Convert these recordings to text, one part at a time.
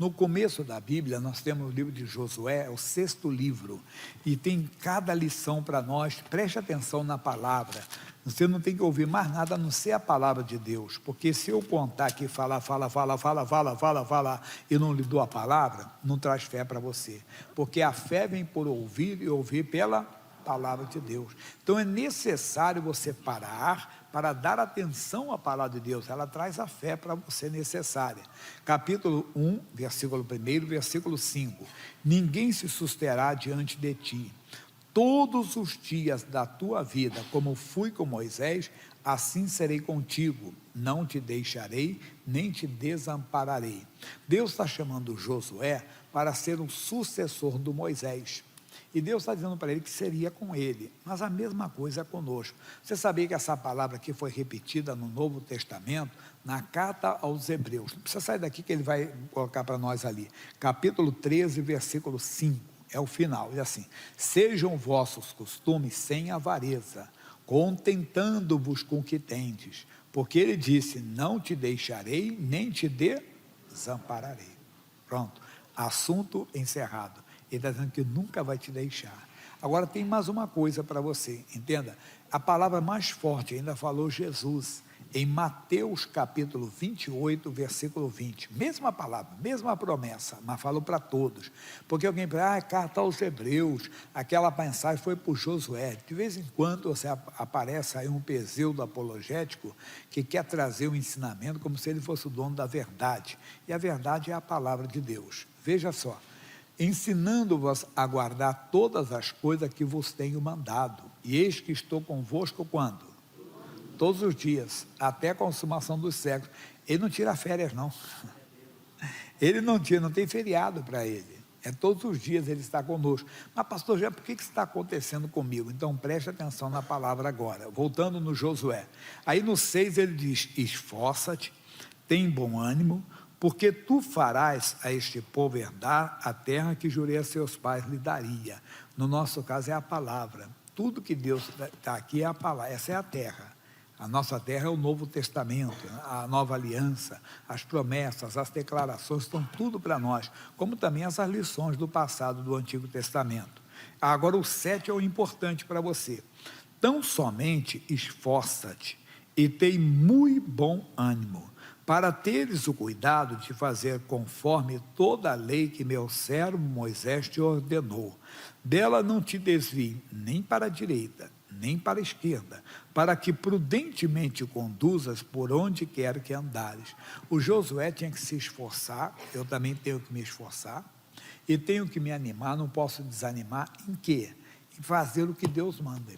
No começo da Bíblia, nós temos o livro de Josué, é o 6º livro, e tem cada lição para nós. Preste atenção na palavra. Você não tem que ouvir mais nada a não ser a palavra de Deus, porque se eu contar aqui, falar, e não lhe dou a palavra, não traz fé para você, porque a fé vem por ouvir e ouvir pela palavra de Deus. Então é necessário você parar para dar atenção à palavra de Deus. Ela traz a fé para você necessária. Capítulo 1, versículo 1, versículo 5: ninguém se susterá diante de ti todos os dias da tua vida, como fui com Moisés, assim serei contigo, não te deixarei, nem te desampararei. Deus está chamando Josué para ser o sucessor do Moisés, e Deus está dizendo para ele que seria com ele, mas a mesma coisa é conosco. Você sabia que essa palavra aqui foi repetida no Novo Testamento, na carta aos Hebreus? Não precisa sair daqui que ele vai colocar para nós ali, capítulo 13, versículo 5, é o final, diz assim: sejam vossos costumes sem avareza, contentando-vos com o que tendes, porque ele disse, não te deixarei, nem te desampararei. Pronto, assunto encerrado. Ele está dizendo que nunca vai te deixar. Agora tem mais uma coisa para você, entenda, a palavra mais forte ainda falou Jesus, em Mateus capítulo 28, versículo 20, mesma palavra, mesma promessa, mas falou para todos, porque alguém fala, carta aos Hebreus, aquela mensagem foi para o Josué. De vez em quando você aparece aí um pseudo apologético que quer trazer um ensinamento como se ele fosse o dono da verdade, e a verdade é a palavra de Deus. Veja só, ensinando-vos a guardar todas as coisas que vos tenho mandado, e eis que estou convosco quando? Todos os dias, até a consumação dos séculos. Ele não tira férias, não. Ele não tem feriado para ele. É todos os dias ele está conosco. Mas pastor, já por que isso está acontecendo comigo? Então preste atenção na palavra agora, voltando no Josué. Aí no 6 ele diz, esforça-te, tem bom ânimo, porque tu farás a este povo herdar a terra que jurei a seus pais lhe daria. No nosso caso é a palavra. Tudo que Deus está aqui é a palavra, essa é a terra. A nossa terra é o Novo Testamento, a nova aliança, as promessas, as declarações, estão tudo para nós, como também essas lições do passado do Antigo Testamento. Agora o 7 é o importante para você. Tão somente esforça-te e tem muito bom ânimo, para teres o cuidado de fazer conforme toda a lei que meu servo Moisés te ordenou. Dela não te desvie nem para a direita, nem para a esquerda, para que prudentemente conduzas por onde quer que andares. O Josué tinha que se esforçar, eu também tenho que me esforçar, e tenho que me animar, não posso desanimar, em quê? Em fazer o que Deus manda.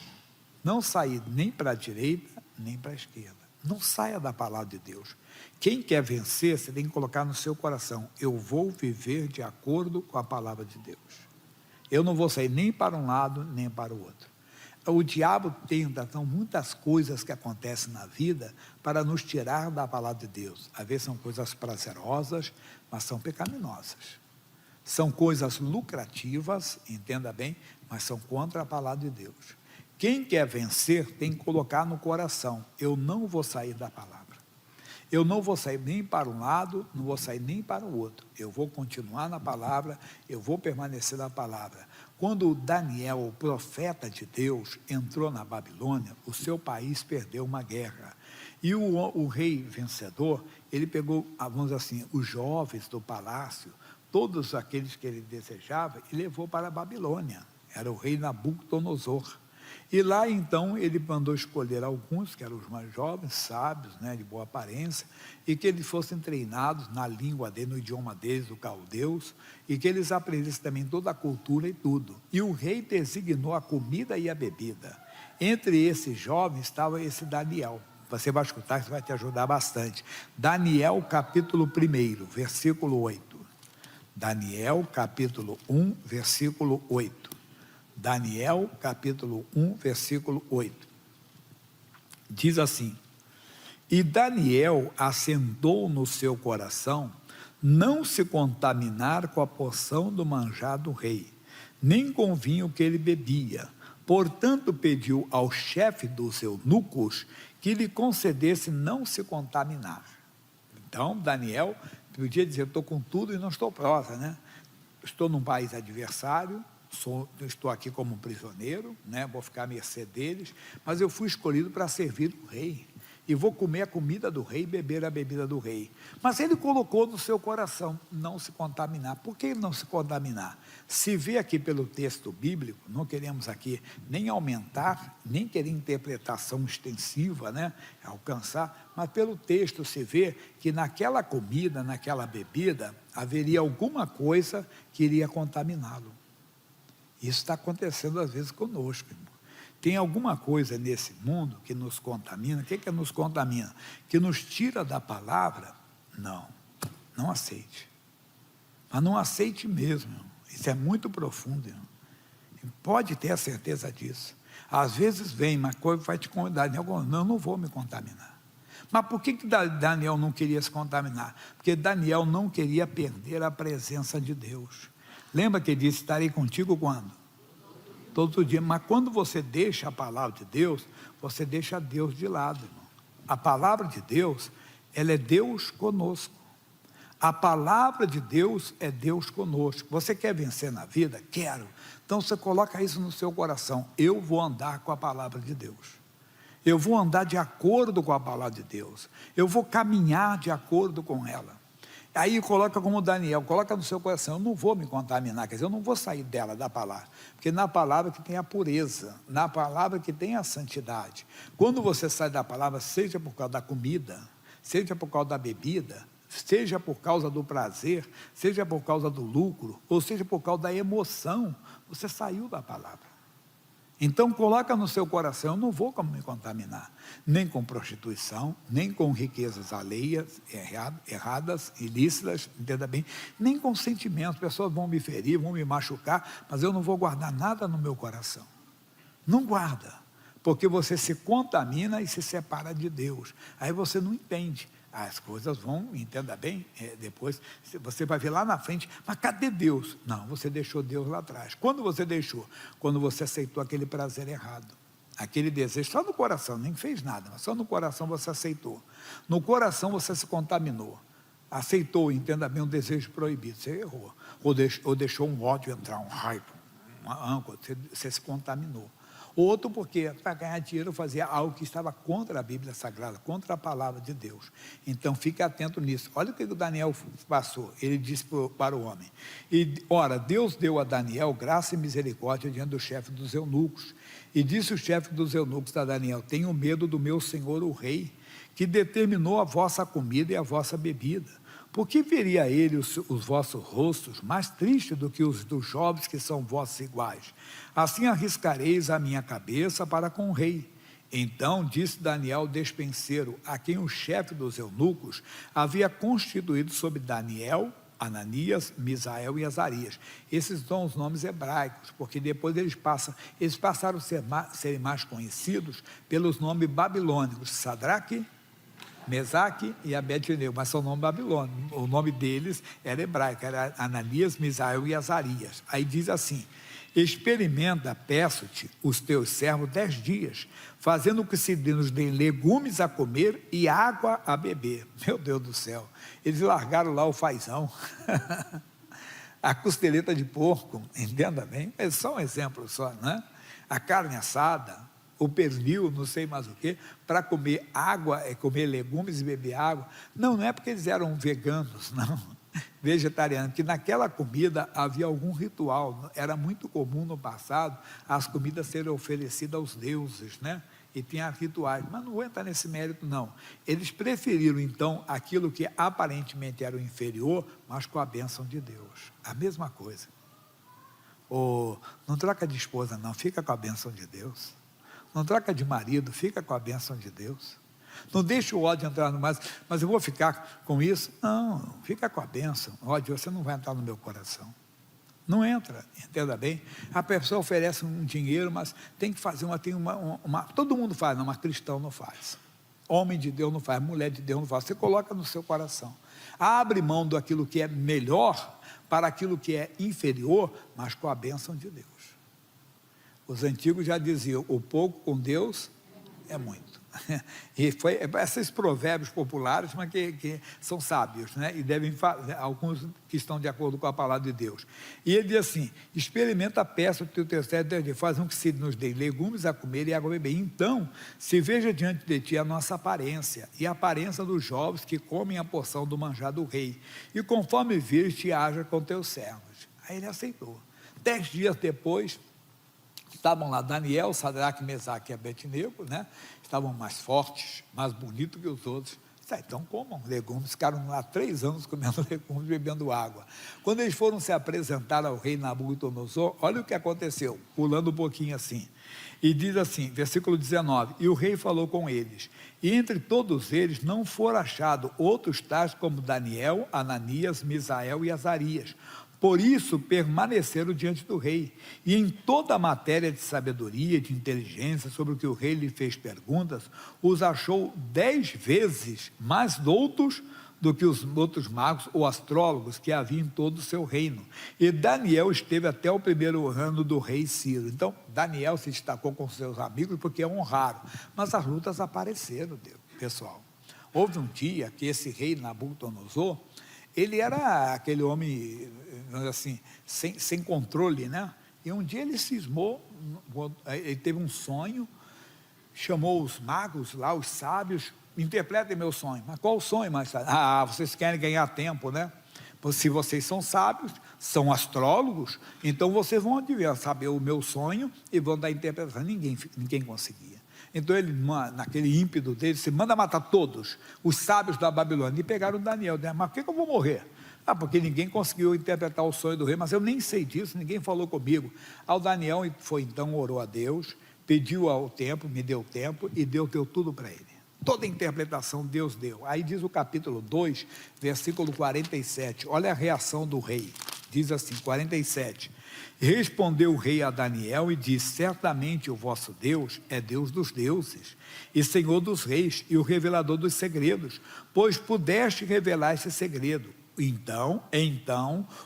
Não sair nem para a direita, nem para a esquerda. Não saia da palavra de Deus. Quem quer vencer, você tem que colocar no seu coração, eu vou viver de acordo com a palavra de Deus. Eu não vou sair nem para um lado, nem para o outro. O diabo tenta, então, muitas coisas que acontecem na vida para nos tirar da palavra de Deus. Às vezes são coisas prazerosas, mas são pecaminosas. São coisas lucrativas, entenda bem, mas são contra a palavra de Deus. Quem quer vencer tem que colocar no coração, eu não vou sair da palavra. Eu não vou sair nem para um lado, não vou sair nem para o outro. Eu vou continuar na palavra, eu vou permanecer na palavra. Quando Daniel, o profeta de Deus, entrou na Babilônia, o seu país perdeu uma guerra. E o rei vencedor, ele pegou, vamos dizer assim, os jovens do palácio, todos aqueles que ele desejava, e levou para a Babilônia. Era o rei Nabucodonosor. E lá então ele mandou escolher alguns, que eram os mais jovens, sábios, né, de boa aparência, e que eles fossem treinados na língua dele, no idioma deles, do caldeus, e que eles aprendessem também toda a cultura e tudo. E o rei designou a comida e a bebida. Entre esses jovens estava esse Daniel. Você vai escutar, isso vai te ajudar bastante. Daniel capítulo 1, versículo 8. Daniel capítulo 1, versículo 8. Daniel capítulo 1, versículo 8, diz assim, e Daniel assentou no seu coração não se contaminar com a porção do manjar do rei, nem com o vinho que ele bebia, portanto pediu ao chefe dos eunucos que lhe concedesse não se contaminar. Então Daniel Podia dizer, estou com tudo e não estou prosa, né? Estou num país adversário, estou aqui como um prisioneiro, né? Vou ficar à mercê deles, mas eu fui escolhido para servir o rei, e vou comer a comida do rei, beber a bebida do rei. Mas ele colocou no seu coração, não se contaminar. Por que não se contaminar? Se vê aqui pelo texto bíblico, não queremos aqui nem aumentar, nem querer interpretação extensiva, né? Alcançar, mas pelo texto se vê que naquela comida, naquela bebida, haveria alguma coisa que iria contaminá-lo. Isso está acontecendo às vezes conosco, irmão. Tem alguma coisa nesse mundo que nos contamina. O que nos contamina? Que nos tira da palavra? Não aceite. Mas não aceite mesmo, irmão. Isso é muito profundo, irmão. Pode ter a certeza disso. Às vezes vem uma coisa que vai te convidar, não vou me contaminar. Mas por que Daniel não queria se contaminar? Porque Daniel não queria perder a presença de Deus. Lembra que ele disse, estarei contigo quando? Todo dia. Mas quando você deixa a palavra de Deus, você deixa Deus de lado, irmão. A palavra de Deus, ela é Deus conosco. A palavra de Deus é Deus conosco. Você quer vencer na vida? Quero. Então você coloca isso no seu coração. Eu vou andar com a palavra de Deus. Eu vou andar de acordo com a palavra de Deus. Eu vou caminhar de acordo com ela. Aí coloca como Daniel, coloca no seu coração, eu não vou me contaminar, quer dizer, eu não vou sair dela, da palavra, porque na palavra que tem a pureza, na palavra que tem a santidade. Quando você sai da palavra, seja por causa da comida, seja por causa da bebida, seja por causa do prazer, seja por causa do lucro, ou seja por causa da emoção, você saiu da palavra. Então coloca no seu coração, eu não vou como me contaminar, nem com prostituição, nem com riquezas alheias, erradas, ilícitas, entenda bem, nem com sentimentos, pessoas vão me ferir, vão me machucar, mas eu não vou guardar nada no meu coração. Não guarda, porque você se contamina e se separa de Deus, aí você não entende. As coisas vão, entenda bem, depois você vai ver lá na frente, mas cadê Deus? Não, você deixou Deus lá atrás. Quando você deixou? Quando você aceitou aquele prazer errado, aquele desejo, só no coração, nem fez nada, mas só no coração você aceitou. No coração você se contaminou, aceitou, entenda bem, um desejo proibido, você errou. Ou deixou um ódio entrar, um raiva, uma âncora, você se contaminou. Outro porque para ganhar dinheiro fazia algo que estava contra a Bíblia Sagrada, contra a palavra de Deus. Então fique atento nisso. Olha o que o Daniel passou. Ele disse para o homem, ora, Deus deu a Daniel graça e misericórdia diante do chefe dos eunucos. E disse o chefe dos eunucos a Daniel, tenho medo do meu senhor o rei, que determinou a vossa comida e a vossa bebida. Por que veria ele os vossos rostos mais tristes do que os dos jovens que são vossos iguais? Assim arriscareis a minha cabeça para com o rei. Então disse Daniel despenseiro, a quem o chefe dos eunucos havia constituído sobre Daniel, Ananias, Misael e Azarias. Esses são os nomes hebraicos, porque depois eles passaram a serem mais conhecidos pelos nomes babilônicos, Sadraque, Mesaque e Abednego, mas são nomes babilônicos. O nome deles era hebraico, era Ananias, Misael e Azarias. Aí diz assim, experimenta, peço-te, os teus servos 10 dias, fazendo que se nos deem legumes a comer e água a beber. Meu Deus do céu, eles largaram lá o fazão, a costeleta de porco, entenda bem, é só um exemplo só, né? A carne assada, o pernil, não sei mais o que, para comer água, comer legumes e beber água. Não é porque eles eram veganos, não, vegetarianos, porque naquela comida havia algum ritual. Era muito comum no passado as comidas serem oferecidas aos deuses, né? E tinha rituais, mas não vou entrar nesse mérito não. Eles preferiram então aquilo que aparentemente era o inferior, mas com a bênção de Deus, a mesma coisa. Não troca de esposa não, fica com a bênção de Deus. Não troca de marido, fica com a bênção de Deus. Não deixa o ódio entrar no mais, mas eu vou ficar com isso. Não, fica com a bênção. Ódio, você não vai entrar no meu coração. Não entra, entenda bem. A pessoa oferece um dinheiro, mas tem que fazer todo mundo faz, não, mas cristão não faz. Homem de Deus não faz, mulher de Deus não faz. Você coloca no seu coração. Abre mão daquilo que é melhor para aquilo que é inferior, mas com a bênção de Deus. Os antigos já diziam, o pouco com Deus é muito. E foi esses provérbios populares, mas que são sábios, né? E devem fazer, alguns que estão de acordo com a palavra de Deus. E ele diz assim: experimenta a peça do teu terceiro dia, faz um que se nos dê legumes a comer e água a beber. Então, se veja diante de ti a nossa aparência, e a aparência dos jovens que comem a porção do manjar do rei, e conforme vires, te haja com teus servos. Aí ele aceitou. 10 dias depois, estavam lá Daniel, Sadraque, Mesaque e Abednego, né? Estavam mais fortes, mais bonitos que os outros. Então comam legumes, ficaram lá 3 anos comendo legumes, bebendo água. Quando eles foram se apresentar ao rei Nabucodonosor, olha o que aconteceu, pulando um pouquinho assim. E diz assim, versículo 19: e o rei falou com eles, e entre todos eles não foram achados outros tais como Daniel, Ananias, Misael e Azarias. Por isso permaneceram diante do rei, e em toda a matéria de sabedoria, de inteligência, sobre o que o rei lhe fez perguntas, os achou 10 vezes mais doutos do que os outros magos ou astrólogos que havia em todo o seu reino. E Daniel esteve até o 1º ano do rei Ciro. Então, Daniel se destacou com seus amigos porque é honrado, mas as lutas apareceram, pessoal. Houve um dia que esse rei Nabucodonosor, ele era aquele homem, assim, sem controle, né? E um dia ele cismou, ele teve um sonho, chamou os magos lá, os sábios, interpretem meu sonho. Mas qual o sonho, mais sábio? Vocês querem ganhar tempo, né? Se vocês são sábios, são astrólogos, então vocês vão adivinhar, saber o meu sonho e vão dar interpretação. Ninguém conseguia. Então ele, naquele ímpeto dele, se manda matar todos os sábios da Babilônia. E pegaram Daniel, né? Mas por que eu vou morrer? Porque ninguém conseguiu interpretar o sonho do rei, mas eu nem sei disso, ninguém falou comigo. Ao Daniel foi então, orou a Deus, pediu ao tempo, me deu tempo, e Deus deu tudo para ele. Toda a interpretação Deus deu. Aí diz o capítulo 2, versículo 47, olha a reação do rei, diz assim, 47, respondeu o rei a Daniel e disse, certamente o vosso Deus é Deus dos deuses, e Senhor dos reis, e o revelador dos segredos, pois pudeste revelar esse segredo. Então,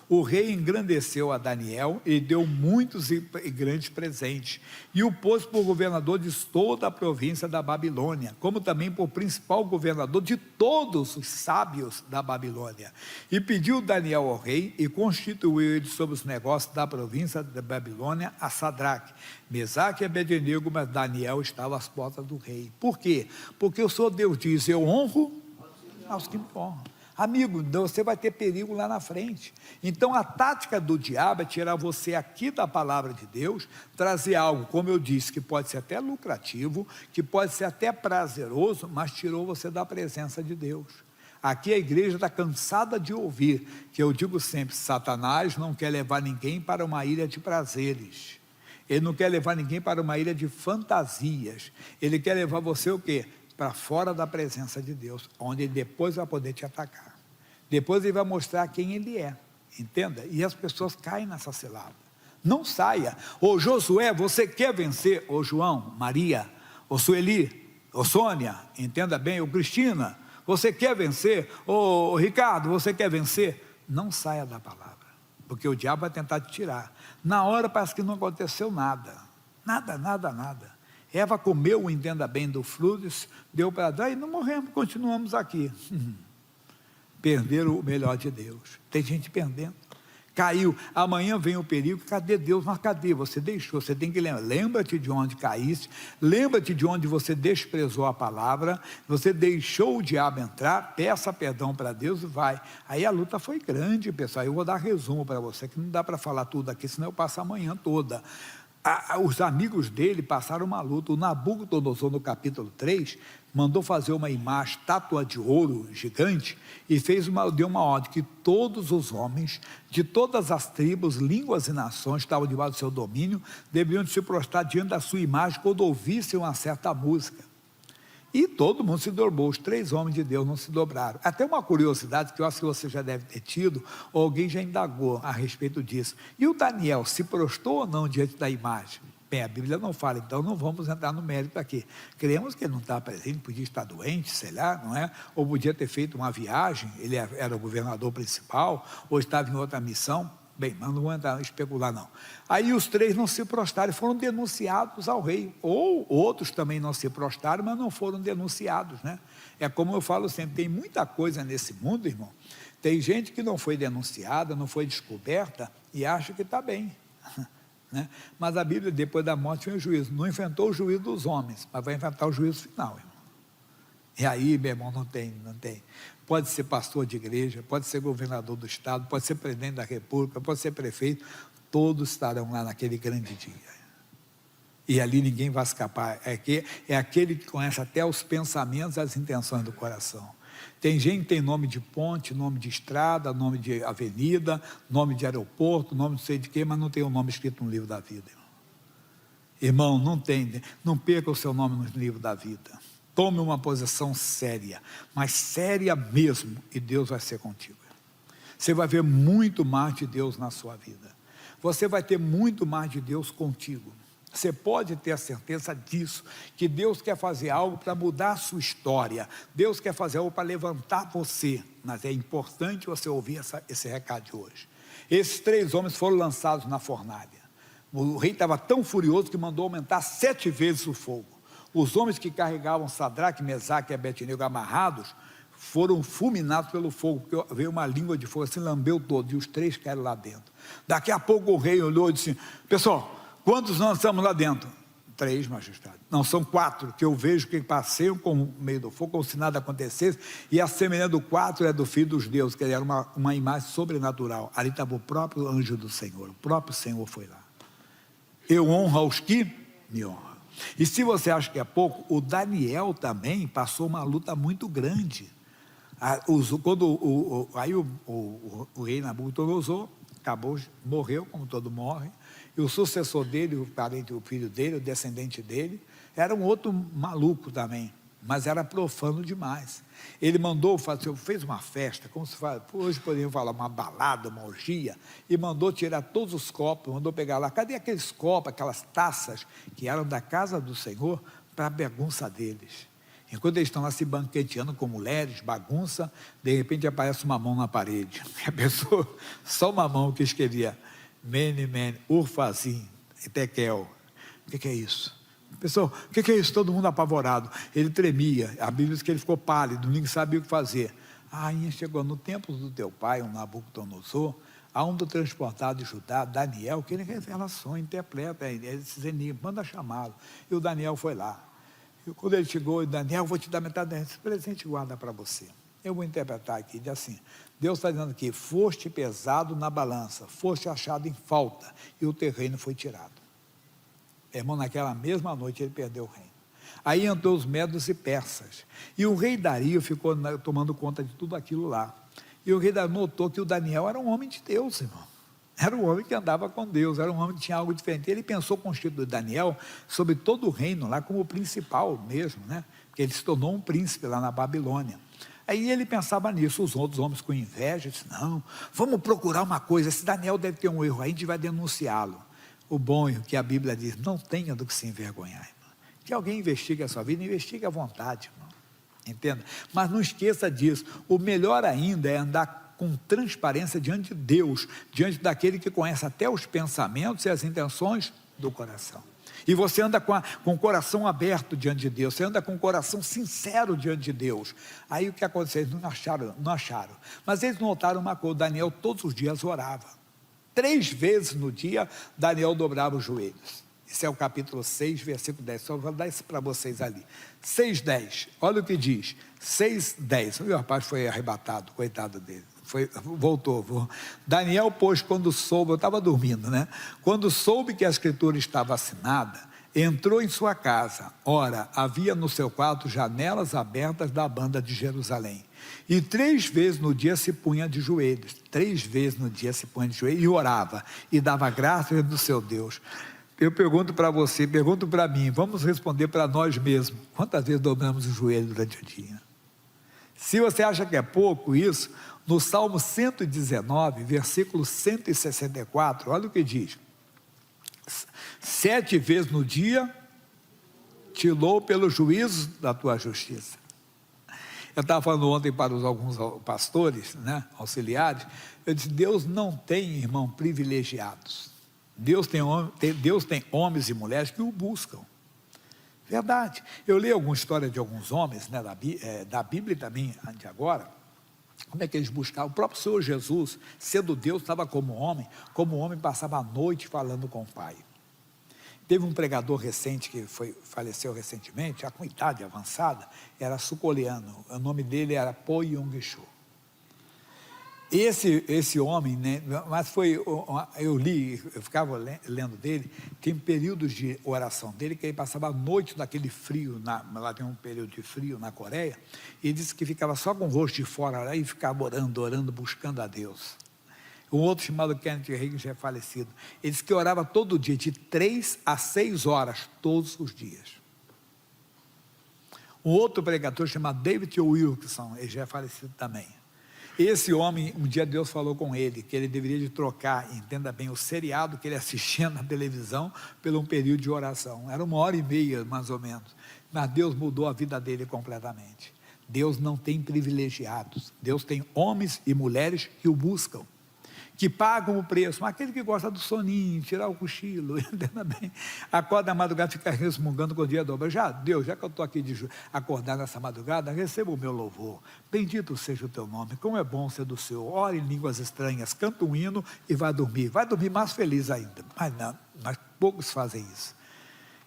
o rei engrandeceu a Daniel e deu muitos e grandes presentes, e o pôs por governador de toda a província da Babilônia, como também por principal governador de todos os sábios da Babilônia. E pediu Daniel ao rei e constituiu ele sobre os negócios da província da Babilônia a Sadraque, Mesaque e Abednego, mas Daniel estava às portas do rei. Por quê? Porque o Senhor Deus diz, eu honro aos que me honram. Amigo, você vai ter perigo lá na frente. Então a tática do diabo é tirar você aqui da palavra de Deus, trazer algo, como eu disse, que pode ser até lucrativo, que pode ser até prazeroso, mas tirou você da presença de Deus. Aqui a igreja está cansada de ouvir, que eu digo sempre, Satanás não quer levar ninguém para uma ilha de prazeres. Ele não quer levar ninguém para uma ilha de fantasias. Ele quer levar você o quê? Para fora da presença de Deus, onde ele depois vai poder te atacar. Depois ele vai mostrar quem ele é, entenda? E as pessoas caem nessa cilada. Não saia. Ô Josué, você quer vencer? Ô João, Maria, ô Sueli, ô Sônia, entenda bem, ô Cristina, você quer vencer? Ô Ricardo, você quer vencer? Não saia da palavra, porque o diabo vai tentar te tirar. Na hora parece que não aconteceu nada. Nada. Eva comeu, entenda bem, do fruto, deu para dar e não morremos, continuamos aqui. Perderam o melhor de Deus. Tem gente perdendo. Caiu, amanhã vem o perigo, cadê Deus? Mas cadê? Você deixou, você tem que lembrar. Lembra-te de onde caíste, lembra-te de onde você desprezou a palavra, você deixou o diabo entrar, peça perdão para Deus e vai. Aí a luta foi grande, pessoal. Eu vou dar resumo para você, que não dá para falar tudo aqui, senão eu passo a manhã toda. Os amigos dele passaram uma luta. O Nabucodonosor, no capítulo 3, mandou fazer uma imagem, estátua de ouro gigante, e deu uma ordem que todos os homens de todas as tribos, línguas e nações que estavam debaixo do seu domínio deveriam se prostrar diante da sua imagem quando ouvissem uma certa música. E todo mundo se dobrou, os 3 homens de Deus não se dobraram. Até uma curiosidade que eu acho que você já deve ter tido, ou alguém já indagou a respeito disso. E o Daniel se prostrou ou não diante da imagem? Bem, a Bíblia não fala, então não vamos entrar no mérito aqui. Cremos que ele não estava presente, podia estar doente, sei lá, não é? Ou podia ter feito uma viagem, ele era o governador principal, ou estava em outra missão. Bem, mas não vou entrar especular não. Aí os 3 não se prostraram, foram denunciados ao rei, ou outros também não se prostraram, mas não foram denunciados, né? É como eu falo sempre, tem muita coisa nesse mundo, irmão, tem gente que não foi denunciada, não foi descoberta, e acha que está bem, né? Mas a Bíblia, depois da morte vem o juízo, não enfrentou o juízo dos homens, mas vai enfrentar o juízo final, irmão. E aí, meu irmão, não tem. Pode ser pastor de igreja, pode ser governador do estado, pode ser presidente da república, pode ser prefeito, todos estarão lá naquele grande dia. E ali ninguém vai escapar. É aquele que conhece até os pensamentos e as intenções do coração. Tem gente que tem nome de ponte, nome de estrada, nome de avenida, nome de aeroporto, nome não sei de quê, mas não tem o nome escrito no livro da vida. Irmão, não perca o seu nome no livro da vida. Tome uma posição séria, mas séria mesmo, e Deus vai ser contigo. Você vai ver muito mais de Deus na sua vida. Você vai ter muito mais de Deus contigo. Você pode ter a certeza disso, que Deus quer fazer algo para mudar a sua história. Deus quer fazer algo para levantar você. Mas é importante você ouvir esse recado de hoje. Esses 3 homens foram lançados na fornalha. O rei estava tão furioso que mandou aumentar 7 vezes o fogo. Os homens que carregavam Sadraque, Mesaque e Abednego amarrados, foram fulminados pelo fogo, porque veio uma língua de fogo, se lambeu todo, e os 3 caíram lá dentro. Daqui a pouco o rei olhou e disse: pessoal, quantos nós estamos lá dentro? 3, majestade. Não, são 4, que eu vejo que passeiam com o meio do fogo, como se nada acontecesse, e a semelhança do 4 é do Filho dos Deuses, que era uma imagem sobrenatural. Ali estava o próprio anjo do Senhor, o próprio Senhor foi lá. Eu honro aos que me honram. E se você acha que é pouco, o Daniel também passou uma luta muito grande. Quando o rei Nabucodonosor morreu, como todo morre, e o sucessor dele, o filho dele, o descendente dele, era um outro maluco também, mas era profano demais. Ele fez uma festa, como se fala, hoje poderíamos falar uma balada, uma orgia, e mandou tirar todos os copos, mandou pegar lá, cadê aqueles copos, aquelas taças que eram da casa do Senhor, para a bagunça deles. Enquanto eles estão lá se banqueteando com mulheres, bagunça, de repente aparece uma mão na parede. A pessoa, só uma mão que escrevia Mene, Urfazim, Tekel. O que é isso? Pessoal, o que é isso? Todo mundo apavorado. Ele tremia, a Bíblia diz que ele ficou pálido, ninguém sabia o que fazer. A rainha chegou: no templo do teu pai, o Nabucodonosor, há um do transportado de Judá, Daniel, que ele revelações, interpreta esses enigmas, manda chamá-lo. E o Daniel foi lá. E quando ele chegou, Daniel, vou te dar metade desse presente, guarda para você. Eu vou interpretar aqui, diz assim: Deus está dizendo aqui, foste pesado na balança, foste achado em falta, e o teu reino foi tirado. Irmão, naquela mesma noite ele perdeu o reino. Aí entrou os medos e persas, e o rei Dario ficou tomando conta de tudo aquilo lá. E o rei Dario notou que o Daniel era um homem de Deus, irmão. Era um homem que andava com Deus, era um homem que tinha algo diferente. Ele pensou constituir Daniel sobre todo o reino lá como o principal mesmo, né? Porque ele se tornou um príncipe lá na Babilônia. Aí ele pensava nisso, os outros homens com inveja, disse: não, vamos procurar uma coisa, esse Daniel deve ter um erro, aí a gente vai denunciá-lo. O bom é que a Bíblia diz: não tenha do que se envergonhar, irmão. Que alguém investigue a sua vida, investigue à vontade, irmão. Entenda? Mas não esqueça disso. O melhor ainda é andar com transparência diante de Deus, diante daquele que conhece até os pensamentos e as intenções do coração. E você anda com o coração aberto diante de Deus, você anda com o coração sincero diante de Deus. Aí o que aconteceu? Eles não acharam. Mas eles notaram uma coisa: Daniel todos os dias orava. 3 vezes no dia, Daniel dobrava os joelhos. Esse é o capítulo 6, versículo 10. Só vou dar isso para vocês ali. 6:10. Olha o que diz. 6:10. O rapaz foi arrebatado, coitado dele. Voltou. Daniel, pois, quando soube, eu estava dormindo, né? Quando soube que a escritura estava assinada, entrou em sua casa. Ora, havia no seu quarto janelas abertas da banda de Jerusalém. E 3 vezes no dia se punha de joelhos. 3 vezes no dia se punha de joelhos e orava. E dava graças do seu Deus. Eu pergunto para você, pergunto para mim, vamos responder para nós mesmos: quantas vezes dobramos o joelho durante o dia? Se você acha que é pouco isso, no Salmo 119, versículo 164, olha o que diz: 7 vezes no dia te louvo pelo juízo da tua justiça. Eu estava falando ontem para alguns pastores, né, auxiliares, eu disse, Deus não tem, irmão, privilegiados. Deus tem homens e mulheres que o buscam. Verdade. Eu li alguma história de alguns homens, né, da Bíblia e também de agora, como é que eles buscavam. O próprio Senhor Jesus, sendo Deus, estava como homem passava a noite falando com o Pai. Teve um pregador recente que faleceu recentemente, já com idade avançada, era sul-coreano, o nome dele era Po Yong-cho. Esse homem, né, mas eu ficava lendo dele, tem períodos de oração dele, que ele passava a noite naquele frio, lá tem um período de frio na Coreia, e ele disse que ficava só com o rosto de fora lá, e ficava orando, buscando a Deus. Um outro chamado Kenneth Hagin, já é falecido, ele disse que orava todo dia, de 3 a 6 horas, todos os dias. Um outro pregador chamado David Wilkerson, ele já é falecido também. Esse homem, um dia Deus falou com ele, que ele deveria de trocar, entenda bem, o seriado que ele assistia na televisão, pelo um período de oração. Era 1h30, mais ou menos. Mas Deus mudou a vida dele completamente. Deus não tem privilegiados. Deus tem homens e mulheres que o buscam, que pagam o preço. Mas aquele que gosta do soninho, tirar o cochilo, entenda bem, acorda na madrugada, fica resmungando com o dia dobro. Deus, já que eu estou aqui acordar nessa madrugada, receba o meu louvor. Bendito seja o teu nome, como é bom ser do Senhor. Ore em línguas estranhas, canta um hino e vai dormir mais feliz ainda. Mas poucos fazem isso.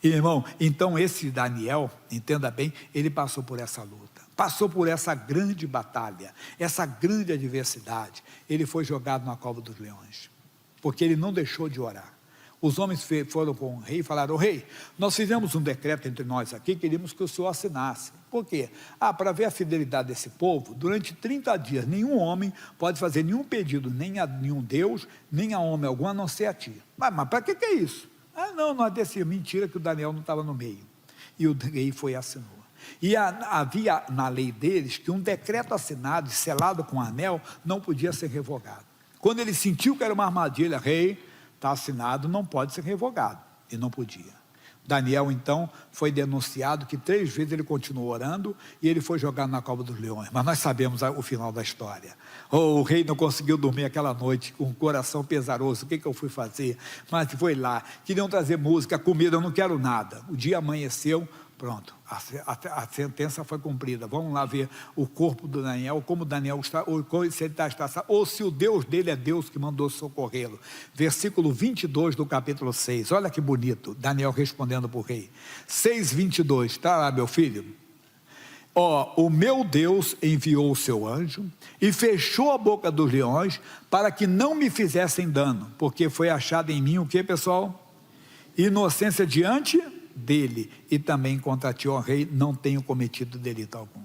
E, irmão, então esse Daniel, entenda bem, ele passou por essa luta, passou por essa grande batalha, essa grande adversidade. Ele foi jogado na cova dos leões, porque ele não deixou de orar. Os homens foram com o rei e falaram, rei, nós fizemos um decreto entre nós aqui, queríamos que o senhor assinasse. Por quê? Para ver a fidelidade desse povo, durante 30 dias, nenhum homem pode fazer nenhum pedido, nem a nenhum Deus, nem a homem algum, a não ser a ti. Mas para que é isso? Não, nós descemos. Mentira, que o Daniel não estava no meio. E o rei foi e assinou. E havia na lei deles que um decreto assinado e selado com anel não podia ser revogado. Quando ele sentiu que era uma armadilha, rei, está assinado, não pode ser revogado. E não podia. Daniel, então, foi denunciado que 3 vezes ele continuou orando e ele foi jogado na cova dos leões. Mas nós sabemos o final da história. O rei não conseguiu dormir aquela noite, com o coração pesaroso. O que eu fui fazer? Mas foi lá, queriam trazer música, comida, eu não quero nada. O dia amanheceu, pronto, a sentença foi cumprida. Vamos lá ver o corpo do Daniel, como Daniel está, ou se ele está estraçado, ou se o Deus dele é Deus que mandou socorrê-lo. Versículo 22 do capítulo 6, olha que bonito, Daniel respondendo para o rei. 6:22, está lá, meu filho? O meu Deus enviou o seu anjo e fechou a boca dos leões para que não me fizessem dano, porque foi achado em mim o que, pessoal? Inocência diante dele, e também contra ti, ó rei, não tenho cometido delito algum.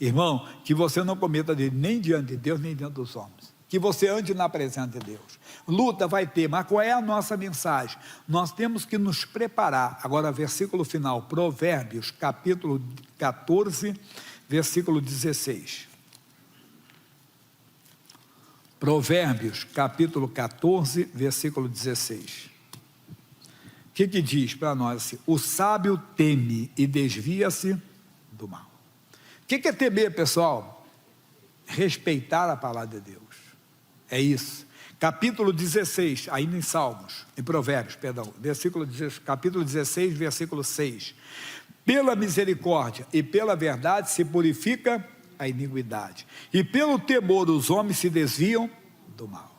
Irmão, que você não cometa delito nem diante de Deus, nem diante dos homens. Que você ande na presença de Deus. Luta vai ter, mas qual é a nossa mensagem? Nós temos que nos preparar. Agora, versículo final, Provérbios, capítulo 14, versículo 16. Provérbios, capítulo 14, versículo 16. O que diz para nós assim? O sábio teme e desvia-se do mal. O que é temer, pessoal? Respeitar a palavra de Deus. É isso. Capítulo 16, ainda em Salmos, em Provérbios, perdão, capítulo 16, versículo 6. Pela misericórdia e pela verdade se purifica a iniquidade, e pelo temor os homens se desviam do mal.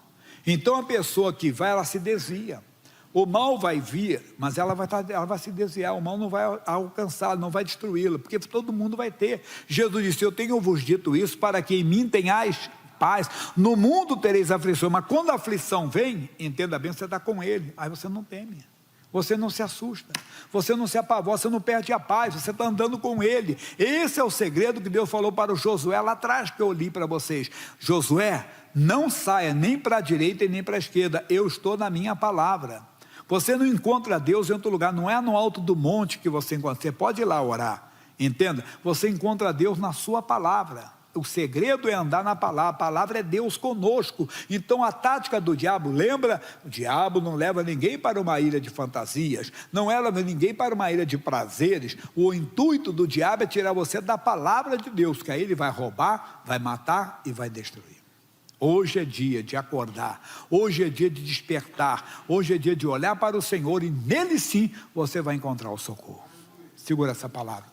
Então a pessoa que vai, ela se desvia. O mal vai vir, mas ela vai se desviar. O mal não vai alcançá-la, não vai destruí-la, porque todo mundo vai ter. Jesus disse, eu tenho vos dito isso para que em mim tenhais paz. No mundo tereis aflição, mas quando a aflição vem, entenda bem, você está com ele, aí você não teme, você não se assusta, você não se apavora, você não perde a paz, você está andando com ele. Esse é o segredo que Deus falou para o Josué lá atrás, que eu li para vocês. Josué, não saia nem para a direita e nem para a esquerda, eu estou na minha palavra. Você não encontra Deus em outro lugar, não é no alto do monte que você encontra, você pode ir lá orar, entenda? Você encontra Deus na sua palavra. O segredo é andar na palavra. A palavra é Deus conosco. Então a tática do diabo, lembra? O diabo não leva ninguém para uma ilha de fantasias, não leva ninguém para uma ilha de prazeres. O intuito do diabo é tirar você da palavra de Deus, que aí ele vai roubar, vai matar e vai destruir. Hoje é dia de acordar, hoje é dia de despertar, hoje é dia de olhar para o Senhor, e nele sim você vai encontrar o socorro. Segura essa palavra.